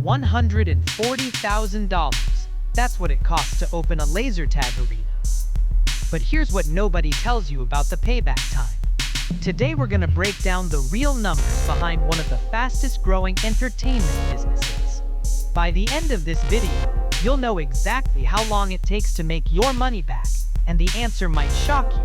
$140,000. That's what it costs to open a laser tag arena. But here's what nobody tells you about the payback time. Today we're gonna break down the real numbers behind one of the fastest growing entertainment businesses. By the end of this video, you'll know exactly how long it takes to make your money back, and the answer might shock you.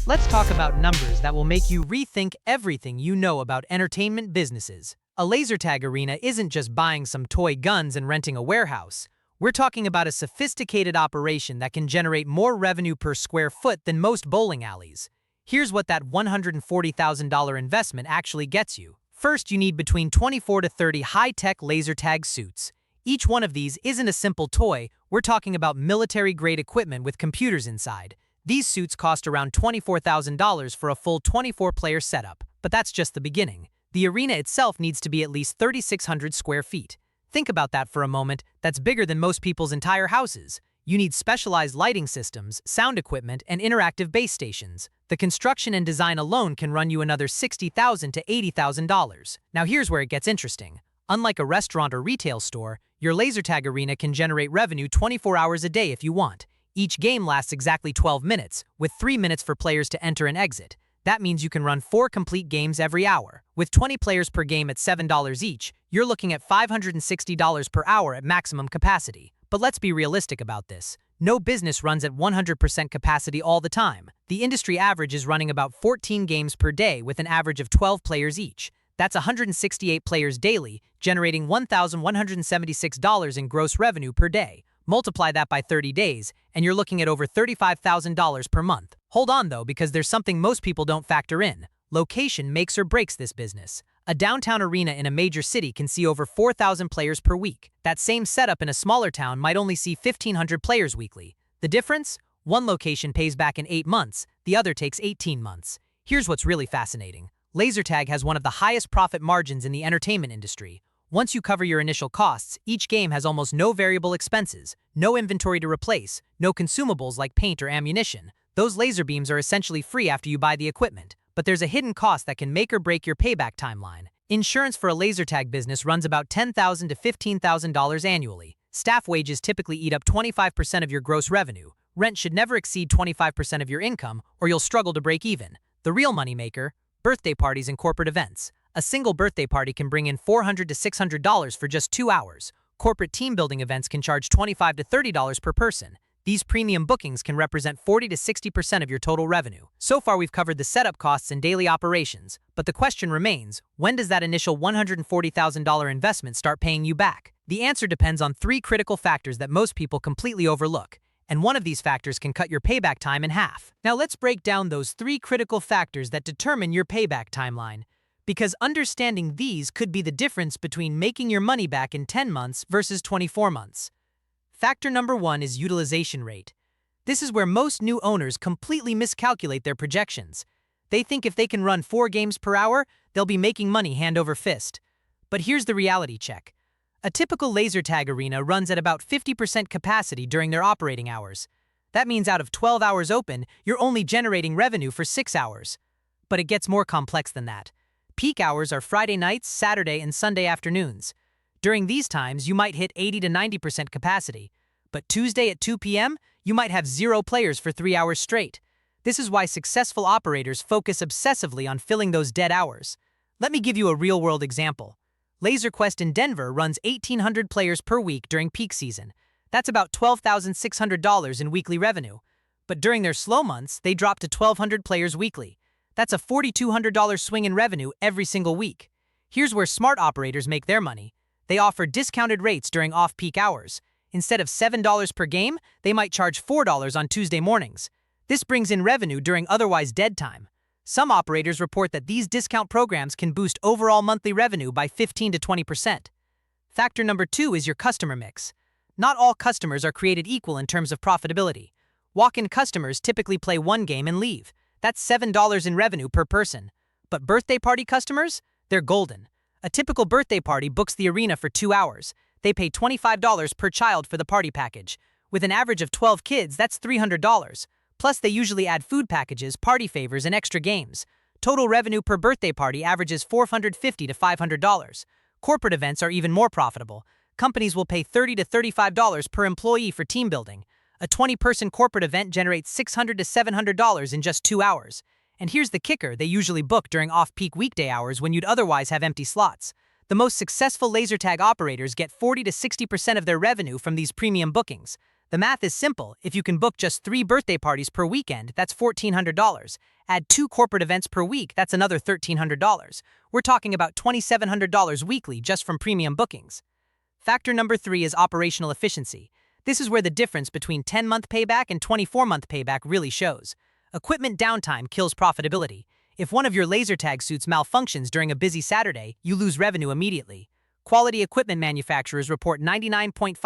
Let's talk about numbers that will make you rethink everything you know about entertainment businesses. A laser tag arena isn't just buying some toy guns and renting a warehouse. We're talking about a sophisticated operation that can generate more revenue per square foot than most bowling alleys. Here's what that $140,000 investment actually gets you. First, you need between 24 to 30 high-tech laser tag suits. Each one of these isn't a simple toy. We're talking about military-grade equipment with computers inside. These suits cost around $24,000 for a full 24-player setup. But that's just the beginning. The arena itself needs to be at least 3,600 square feet. Think about that for a moment. That's bigger than most people's entire houses. You need specialized lighting systems, sound equipment, and interactive base stations. The construction and design alone can run you another $60,000 to $80,000. Now here's where it gets interesting. Unlike a restaurant or retail store, your laser tag arena can generate revenue 24 hours a day if you want. Each game lasts exactly 12 minutes, with 3 minutes for players to enter and exit. That means you can run 4 complete games every hour. With 20 players per game at $7 each, you're looking at $560 per hour at maximum capacity. But let's be realistic about this. No business runs at 100% capacity all the time. The industry average is running about 14 games per day with an average of 12 players each. That's 168 players daily, generating $1,176 in gross revenue per day. Multiply that by 30 days, and you're looking at over $35,000 per month. Hold on though, because there's something most people don't factor in. Location makes or breaks this business. A downtown arena in a major city can see over 4,000 players per week. That same setup in a smaller town might only see 1,500 players weekly. The difference? One location pays back in 8 months, the other takes 18 months. Here's what's really fascinating. Laser tag has one of the highest profit margins in the entertainment industry. Once you cover your initial costs, each game has almost no variable expenses, no inventory to replace, no consumables like paint or ammunition. Those laser beams are essentially free after you buy the equipment. But there's a hidden cost that can make or break your payback timeline. Insurance for a laser tag business runs about $10,000 to $15,000 annually. Staff wages typically eat up 25% of your gross revenue. Rent should never exceed 25% of your income, or you'll struggle to break even. The real moneymaker: birthday parties and corporate events. A single birthday party can bring in $400 to $600 for just 2 hours. Corporate team building events can charge $25 to $30 per person. These premium bookings can represent 40 to 60% of your total revenue. So far, we've covered the setup costs and daily operations, but the question remains, when does that initial $140,000 investment start paying you back? The answer depends on 3 critical factors that most people completely overlook, and one of these factors can cut your payback time in half. Now let's break down those 3 critical factors that determine your payback timeline, because understanding these could be the difference between making your money back in 10 months versus 24 months. Factor number 1 is utilization rate. This is where most new owners completely miscalculate their projections. They think if they can run 4 games per hour, they'll be making money hand over fist. But here's the reality check. A typical laser tag arena runs at about 50% capacity during their operating hours. That means out of 12 hours open, you're only generating revenue for 6 hours. But it gets more complex than that. Peak hours are Friday nights, Saturday, and Sunday afternoons. During these times, you might hit 80 to 90% capacity. But Tuesday at 2 p.m., you might have 0 players for 3 hours straight. This is why successful operators focus obsessively on filling those dead hours. Let me give you a real-world example. Laser Quest in Denver runs 1,800 players per week during peak season. That's about $12,600 in weekly revenue. But during their slow months, they drop to 1,200 players weekly. That's a $4,200 swing in revenue every single week. Here's where smart operators make their money. They offer discounted rates during off-peak hours. Instead of $7 per game, they might charge $4 on Tuesday mornings. This brings in revenue during otherwise dead time. Some operators report that these discount programs can boost overall monthly revenue by 15 to 20%. Factor number 2 is your customer mix. Not all customers are created equal in terms of profitability. Walk-in customers typically play 1 game and leave. That's $7 in revenue per person. But birthday party customers? They're golden. A typical birthday party books the arena for 2 hours. They pay $25 per child for the party package. With an average of 12 kids, that's $300. Plus, they usually add food packages, party favors, and extra games. Total revenue per birthday party averages $450 to $500. Corporate events are even more profitable. Companies will pay $30 to $35 per employee for team building. A 20-person corporate event generates $600 to $700 in just 2 hours. And here's the kicker, they usually book during off-peak weekday hours when you'd otherwise have empty slots. The most successful laser tag operators get 40 to 60% of their revenue from these premium bookings. The math is simple. If you can book just 3 birthday parties per weekend, that's $1,400. Add 2 corporate events per week, that's another $1,300. We're talking about $2,700 weekly just from premium bookings. Factor number 3 is operational efficiency. This is where the difference between 10-month payback and 24-month payback really shows. Equipment downtime kills profitability. If one of your laser tag suits malfunctions during a busy Saturday, you lose revenue immediately. Quality equipment manufacturers report 99.5%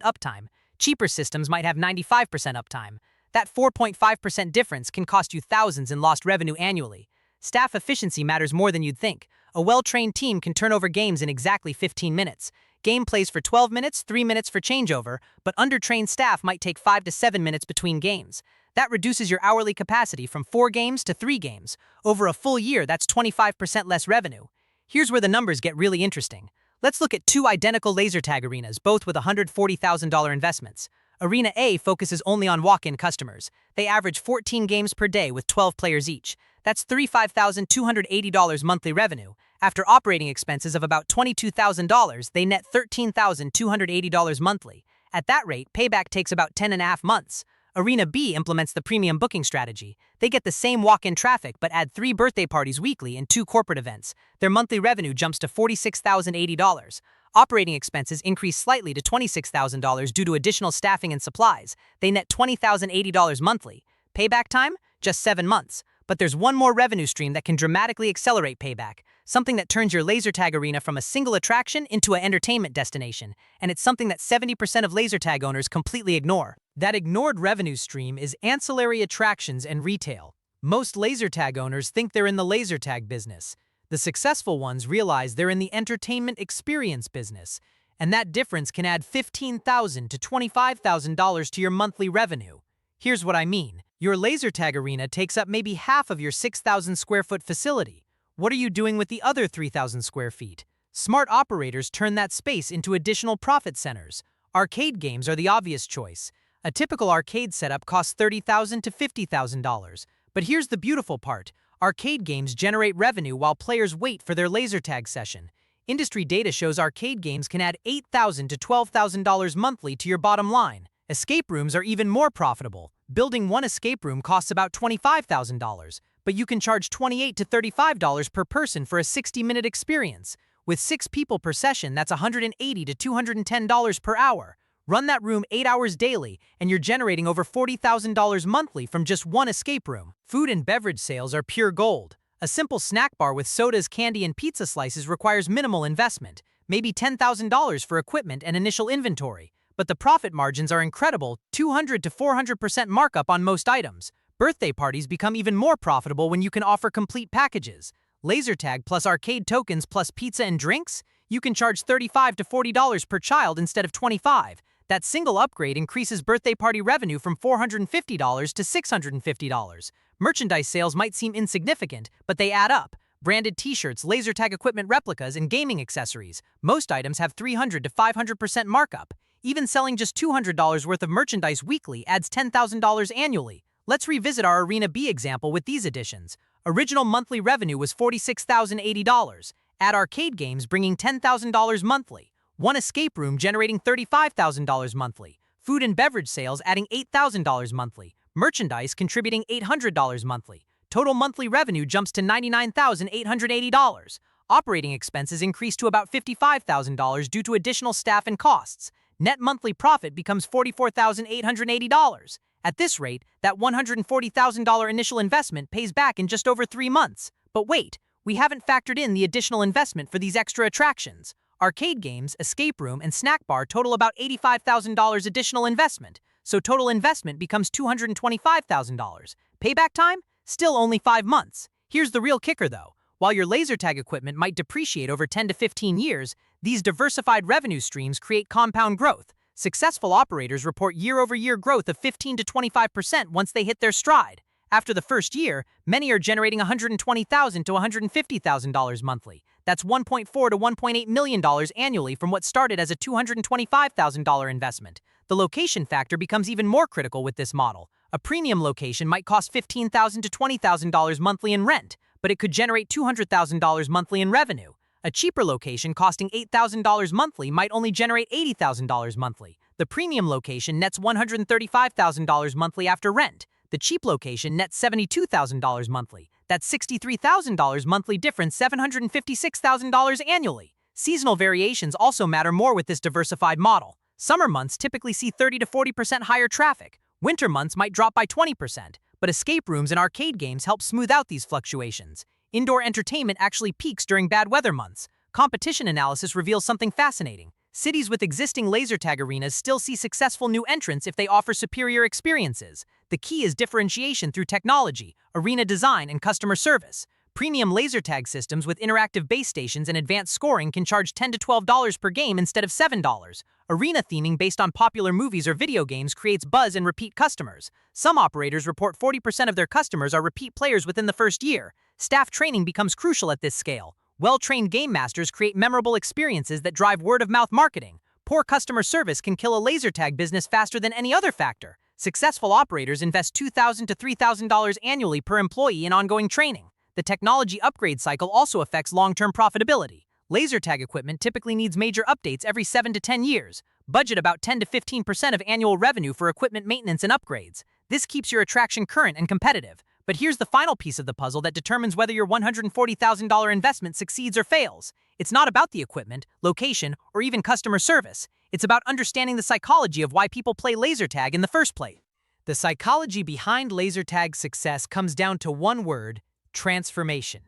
uptime. Cheaper systems might have 95% uptime. That 4.5% difference can cost you thousands in lost revenue annually. Staff efficiency matters more than you'd think. A well-trained team can turn over games in exactly 15 minutes. Game plays for 12 minutes, 3 minutes for changeover, but undertrained staff might take 5 to 7 minutes between games. That reduces your hourly capacity from 4 games to 3 games. Over a full year, that's 25% less revenue. Here's where the numbers get really interesting. Let's look at 2 identical laser tag arenas, both with $140,000 investments. Arena A focuses only on walk-in customers. They average 14 games per day with 12 players each. That's $35,280 monthly revenue. After operating expenses of about $22,000, they net $13,280 monthly. At that rate, payback takes about 10.5 months. Arena B implements the premium booking strategy. They get the same walk-in traffic but add 3 birthday parties weekly and 2 corporate events. Their monthly revenue jumps to $46,080. Operating expenses increase slightly to $26,000 due to additional staffing and supplies. They net $20,080 monthly. Payback time? Just 7 months. But there's one more revenue stream that can dramatically accelerate payback, something that turns your laser tag arena from a single attraction into an entertainment destination, and it's something that 70% of laser tag owners completely ignore. That ignored revenue stream is ancillary attractions and retail. Most laser tag owners think they're in the laser tag business. The successful ones realize they're in the entertainment experience business, and that difference can add $15,000 to $25,000 to your monthly revenue. Here's what I mean. Your laser tag arena takes up maybe half of your 6,000 square foot facility. What are you doing with the other 3,000 square feet? Smart operators turn that space into additional profit centers. Arcade games are the obvious choice. A typical arcade setup costs $30,000 to $50,000. But here's the beautiful part. Arcade games generate revenue while players wait for their laser tag session. Industry data shows arcade games can add $8,000 to $12,000 monthly to your bottom line. Escape rooms are even more profitable. Building one escape room costs about $25,000, but you can charge $28 to $35 per person for a 60-minute experience. With 6 people per session, that's $180 to $210 per hour. Run that room 8 hours daily, and you're generating over $40,000 monthly from just one escape room. Food and beverage sales are pure gold. A simple snack bar with sodas, candy, and pizza slices requires minimal investment, maybe $10,000 for equipment and initial inventory. But the profit margins are incredible, 200 to 400% markup on most items. Birthday parties become even more profitable when you can offer complete packages. Laser tag plus arcade tokens plus pizza and drinks? You can charge $35 to $40 per child instead of $25. That single upgrade increases birthday party revenue from $450 to $650. Merchandise sales might seem insignificant, but they add up. Branded t-shirts, laser tag equipment replicas, and gaming accessories. Most items have 300 to 500% markup. Even selling just $200 worth of merchandise weekly adds $10,000 annually. Let's revisit our Arena B example with these additions. Original monthly revenue was $46,080. Add arcade games bringing $10,000 monthly. One escape room generating $35,000 monthly. Food and beverage sales adding $8,000 monthly. Merchandise contributing $800 monthly. Total monthly revenue jumps to $99,880. Operating expenses increase to about $55,000 due to additional staff and costs. Net monthly profit becomes $44,880. At this rate, that $140,000 initial investment pays back in just over 3 months. But wait, we haven't factored in the additional investment for these extra attractions. Arcade games, escape room, and snack bar total about $85,000 additional investment, so total investment becomes $225,000. Payback time? Still only 5 months. Here's the real kicker though. While your laser tag equipment might depreciate over 10 to 15 years, these diversified revenue streams create compound growth. Successful operators report year-over-year growth of 15 to 25% once they hit their stride. After the first year, many are generating $120,000 to $150,000 monthly. That's $1.4 to $1.8 million annually from what started as a $225,000 investment. The location factor becomes even more critical with this model. A premium location might cost $15,000 to $20,000 monthly in rent, but it could generate $200,000 monthly in revenue. A cheaper location costing $8,000 monthly might only generate $80,000 monthly. The premium location nets $135,000 monthly after rent. The cheap location nets $72,000 monthly. That's $63,000 monthly difference, $756,000 annually. Seasonal variations also matter more with this diversified model. Summer months typically see 30 to 40% higher traffic. Winter months might drop by 20%, but escape rooms and arcade games help smooth out these fluctuations. Indoor entertainment actually peaks during bad weather months. Competition analysis reveals something fascinating. Cities with existing laser tag arenas still see successful new entrants if they offer superior experiences. The key is differentiation through technology, arena design, and customer service. Premium laser tag systems with interactive base stations and advanced scoring can charge $10 to $12 per game instead of $7. Arena theming based on popular movies or video games creates buzz and repeat customers. Some operators report 40% of their customers are repeat players within the first year. Staff training becomes crucial at this scale. Well-trained game masters create memorable experiences that drive word-of-mouth marketing. Poor customer service can kill a laser tag business faster than any other factor. Successful operators invest $2,000 to $3,000 annually per employee in ongoing training. The technology upgrade cycle also affects long-term profitability. Laser tag equipment typically needs major updates every 7 to 10 years. Budget about 10 to 15% of annual revenue for equipment maintenance and upgrades. This keeps your attraction current and competitive. But here's the final piece of the puzzle that determines whether your $140,000 investment succeeds or fails. It's not about the equipment, location, or even customer service. It's about understanding the psychology of why people play laser tag in the first place. The psychology behind laser tag success comes down to one word: transformation.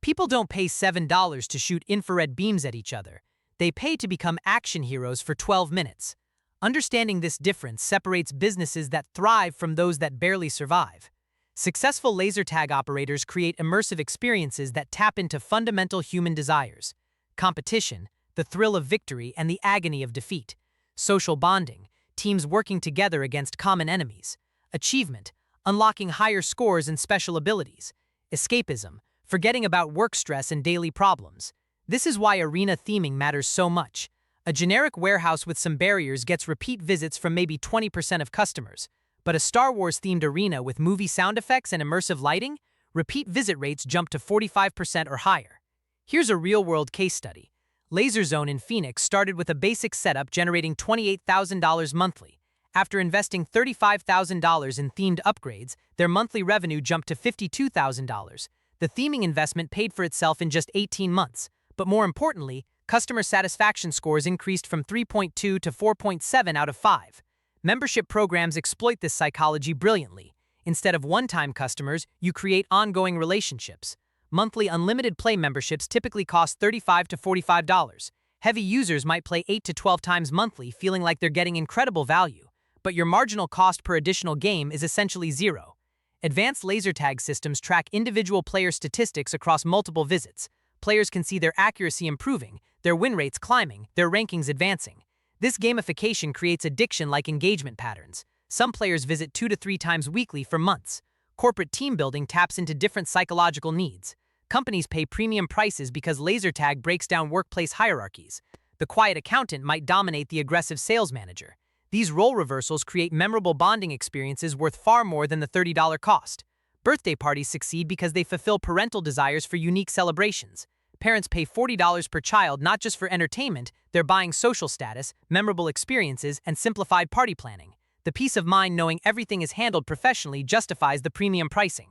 People don't pay $7 to shoot infrared beams at each other. They pay to become action heroes for 12 minutes. Understanding this difference separates businesses that thrive from those that barely survive. Successful laser tag operators create immersive experiences that tap into fundamental human desires: competition, the thrill of victory, and the agony of defeat; social bonding, teams working together against common enemies; achievement, unlocking higher scores and special abilities; escapism, forgetting about work stress and daily problems. This is why arena theming matters so much. A generic warehouse with some barriers gets repeat visits from maybe 20% of customers. But a Star Wars-themed arena with movie sound effects and immersive lighting, repeat visit rates jump to 45% or higher. Here's a real-world case study. Laser Zone in Phoenix started with a basic setup generating $28,000 monthly. After investing $35,000 in themed upgrades, their monthly revenue jumped to $52,000. The theming investment paid for itself in just 18 months. But more importantly, customer satisfaction scores increased from 3.2 to 4.7 out of 5. Membership programs exploit this psychology brilliantly. Instead of one-time customers, you create ongoing relationships. Monthly unlimited play memberships typically cost $35 to $45. Heavy users might play 8 to 12 times monthly, feeling like they're getting incredible value. But your marginal cost per additional game is essentially zero. Advanced laser tag systems track individual player statistics across multiple visits. Players can see their accuracy improving, their win rates climbing, their rankings advancing. This gamification creates addiction-like engagement patterns. Some players visit 2 to 3 times weekly for months. Corporate team building taps into different psychological needs. Companies pay premium prices because laser tag breaks down workplace hierarchies. The quiet accountant might dominate the aggressive sales manager. These role reversals create memorable bonding experiences worth far more than the $30 cost. Birthday parties succeed because they fulfill parental desires for unique celebrations. Parents pay $40 per child not just for entertainment, they're buying social status, memorable experiences, and simplified party planning. The peace of mind knowing everything is handled professionally justifies the premium pricing.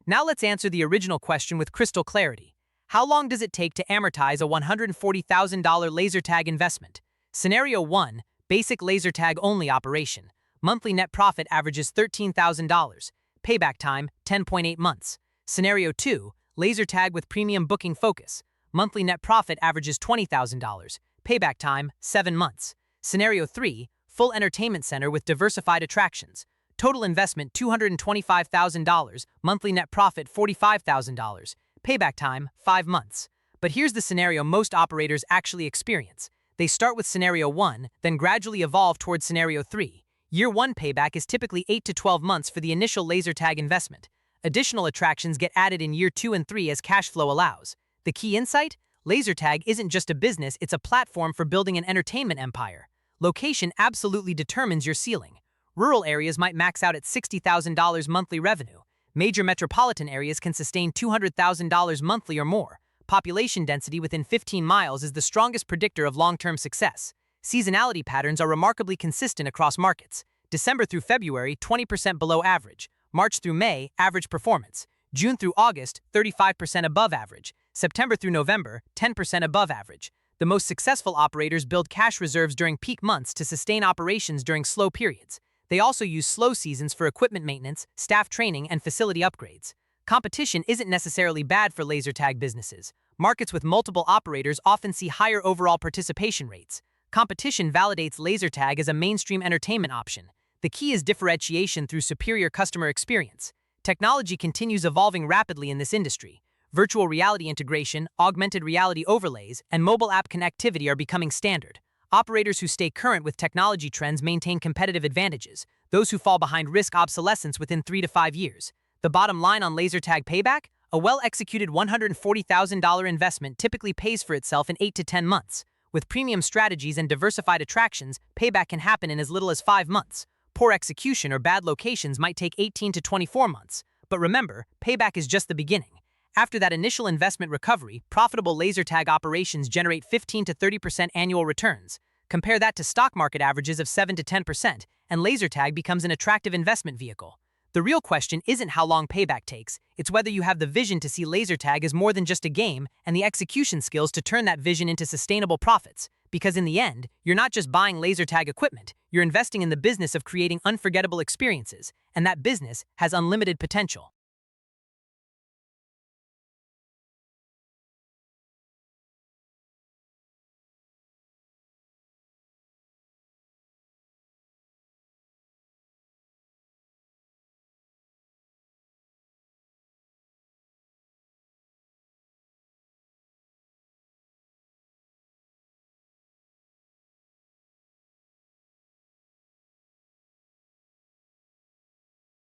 Now let's answer the original question with crystal clarity. How long does it take to amortize a $140,000 laser tag investment? Scenario 1, basic laser tag only operation. Monthly net profit averages $13,000. Payback time, 10.8 months. Scenario 2, laser tag with premium booking focus. Monthly net profit averages $20,000. Payback time, 7 months. Scenario 3, full entertainment center with diversified attractions. Total investment $225,000. Monthly net profit $45,000. Payback time, 5 months. But here's the scenario most operators actually experience. They start with Scenario 1, then gradually evolve towards Scenario 3. Year 1 payback is typically 8 to 12 months for the initial laser tag investment. Additional attractions get added in year 2 and 3 as cash flow allows. The key insight? Laser tag isn't just a business, it's a platform for building an entertainment empire. Location absolutely determines your ceiling. Rural areas might max out at $60,000 monthly revenue. Major metropolitan areas can sustain $200,000 monthly or more. Population density within 15 miles is the strongest predictor of long-term success. Seasonality patterns are remarkably consistent across markets. December through February, 20% below average. March through May, average performance. June through August, 35% above average. September through November, 10% above average. The most successful operators build cash reserves during peak months to sustain operations during slow periods. They also use slow seasons for equipment maintenance, staff training, and facility upgrades. Competition isn't necessarily bad for laser tag businesses. Markets with multiple operators often see higher overall participation rates. Competition validates laser tag as a mainstream entertainment option. The key is differentiation through superior customer experience. Technology continues evolving rapidly in this industry. Virtual reality integration, augmented reality overlays, and mobile app connectivity are becoming standard. Operators who stay current with technology trends maintain competitive advantages. Those who fall behind risk obsolescence within 3 to 5 years. The bottom line on laser tag payback? A well-executed $140,000 investment typically pays for itself in 8 to 10 months. With premium strategies and diversified attractions, payback can happen in as little as 5 months. Poor execution or bad locations might take 18 to 24 months. But remember, payback is just the beginning. After that initial investment recovery, profitable laser tag operations generate 15 to 30% annual returns. Compare that to stock market averages of 7 to 10%, and laser tag becomes an attractive investment vehicle. The real question isn't how long payback takes, it's whether you have the vision to see laser tag as more than just a game and the execution skills to turn that vision into sustainable profits. Because in the end, you're not just buying laser tag equipment, you're investing in the business of creating unforgettable experiences, and that business has unlimited potential.